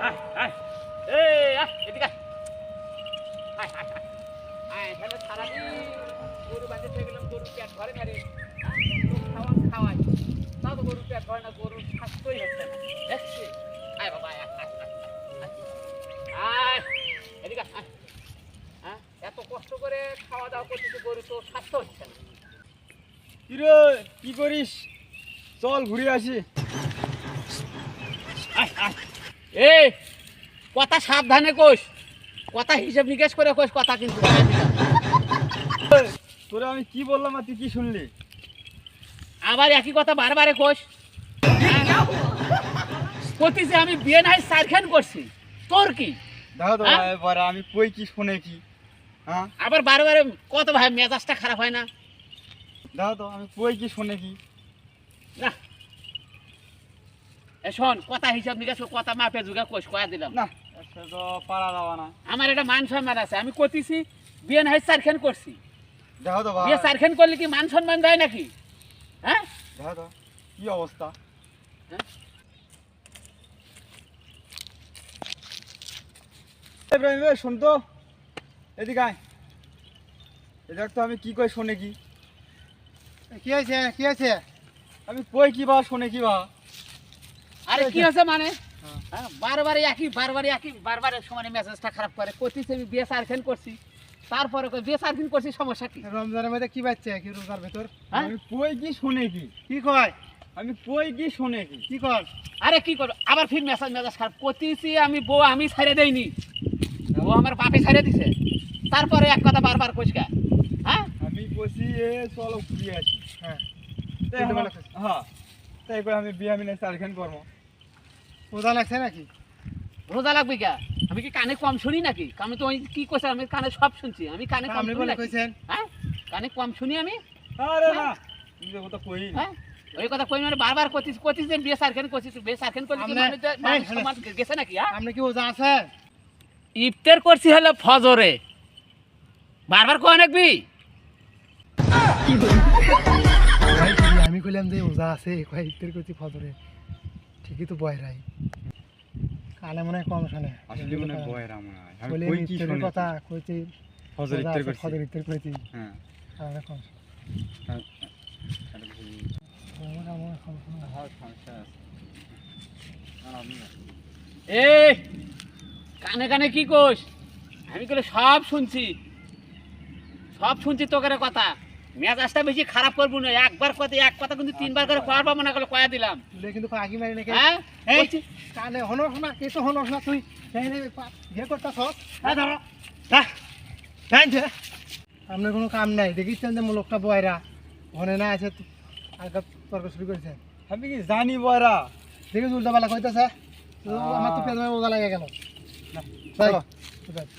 আয় আয় এই এদিকে আয় আয় আয় আয় এখানে সারাদিন গরু বাঁধতে থেকে গেলাম, গরু পেট ভরে না রে। খাওয়াই তাও তো গরু পেট ভরে না, গরুর স্বাস্থ্যই হচ্ছে না। দেখছি আয় বাবা আয় আয় আয় এদিকে আয়। হ্যাঁ, এত কষ্ট করে খাওয়া দাওয়া করতেছে, গরু তো স্বাস্থ্য হচ্ছে না। কিরে কি করিস? চল ঘুরে আসি। এই কথা সাবধানে কোষ, কথা হিসেব নিকেশ করে কোষ, কথা কিন্তু তোরে আমি কি বললাম আর তুই কি শুনলি? আবার একই কথা বারবারে কোষ। প্রতিছে আমি বিয়ে নাই সারখান করছি, তোর কি? দেখো তো ভাই, এবারে আমি কই কি শুনে কি? হ্যাঁ, আবার বারবারে কত ভাই মেজাজটা খারাপ হয় না? দেখো তো আমি কই কি শুনে কি? না এ শোন, কথা হিসাব নিকেশ, কথা মাপে যুগা কোষ, কয়া দিলাম না সে তো পারা যাবে না। আমার এটা মান সম্মান আছে, আমি কতিছি বিয়ে নাই সারখান করছি। দেখো তো ভাই, বিয়ে সারখান করলে কি মান সম্মান যায় নাকি? হ্যাঁ, দেখো তো কি অবস্থা। ইব্রাহিম ভাই শোন তো, এদিকে আয়। এ দেখ তো আমি কি কই শুনে কি? কি হয়েছে কি হয়েছে? আমি কই কি বা শুনে কি বা? আরে কি আছে মানে? হ্যাঁ। হ্যাঁ, বারবারে একই বারবারে সমানে মেজাজটা খারাপ করে। কতিছে আমি বিয়ে সারখান করছি, তারপরে কই বিয়ে সারখান করছি, সমস্যা কি? রমজানের মধ্যে কি বাচ্চা কি রোজার ভেতর? হ্যাঁ? আমি কই কি শুনে কি? কি কয়? আমি কই কি শুনে কি? কি কর? আরে কি করবো, আবার ফির মেজাজ খারাপ। কতিছি আমি বউ আমি ছেড়ে দেইনি, ও আমার বাপে ছেড়ে দিছে, তারপরে এক কথা বারবার কইসকা। হ্যাঁ, আমি কইছি এ চলো ঘুরে আসি। হ্যাঁ, তাই কিন্তু আমার- বলা কইছি। হ্যাঁ, তাই কই আমি বিয়া মিলে চারখান করবো। রোজা লাগছে নাকি? রোজা লাগবে কা? আমি কি কানে কম শুনি নাকি? আমি তো ওই কি কইছে, আমি কানে সব শুনছি, আমি কানে কম আপনি শুনি বলে নাকি? কইছেন? হ্যাঁ, কানে কম শুনি আমি? আরে না, তুমি তো কথা কই না। হ্যাঁ, ওই কথা কই মানে বারবার কতিস যে বিয়ে সারখান করছিস, বিয়ে সারখান করলে কি আমনে- মানুষ এই, সমাজ গেছে নাকি? হ্যাঁ, আপনি কি রোজা আছেন? ইফতার করছি হলো ফজরে, বারবার কয় নাকবি? আমি কইলাম যে রোজা আছে, কয় ইফতার করছি ফজরে। ঠিকই তো বয় রাই। কালে মনে হয় কম শোনে। আসলে মনে বয়ের আমার। আমি বলে কই কি ইফতারের শুনে কথা কইছি, ফজর রোজা ইফতার আছে, করছি। ফজর ইফতার কইছি। হ্যাঁ। কালে কম শোনে। আমার কম শোনে। হ্যাঁ, সমস্যা আছে। আর আমি না। এ কানে কানে কি কোস? আমি কইলে সব শুনছি, তোকের কথা। মেজাজটা বেশি খারাপ করবো না, একবার কথা এক কথা কিন্তু তিনবার করে কয়ার পাবো না, করে কয়া দিলাম। তুলে কিন্তু আগে মারি নাকি? হ্যাঁ, এই বলছি, কানে হনস না, কিছু হনস না তুই। এই নে ইয়ে করতাছ। হ্যাঁ ধরো। হ্যাঁ। হ্যাঁ যে আপনার কোনো কাম নাই, দেখিছেন যে লোকটা বয়রা ঘনে না আছে, আলকা তর্ক শুরু করেছেন। আমি কি জানি বয়রা? দেখি উল্টা পাল্টা কইতেছে, আমার তো পেছনে ওজা লাগে গেল। না, ভাই চলো। ঠিক আছে।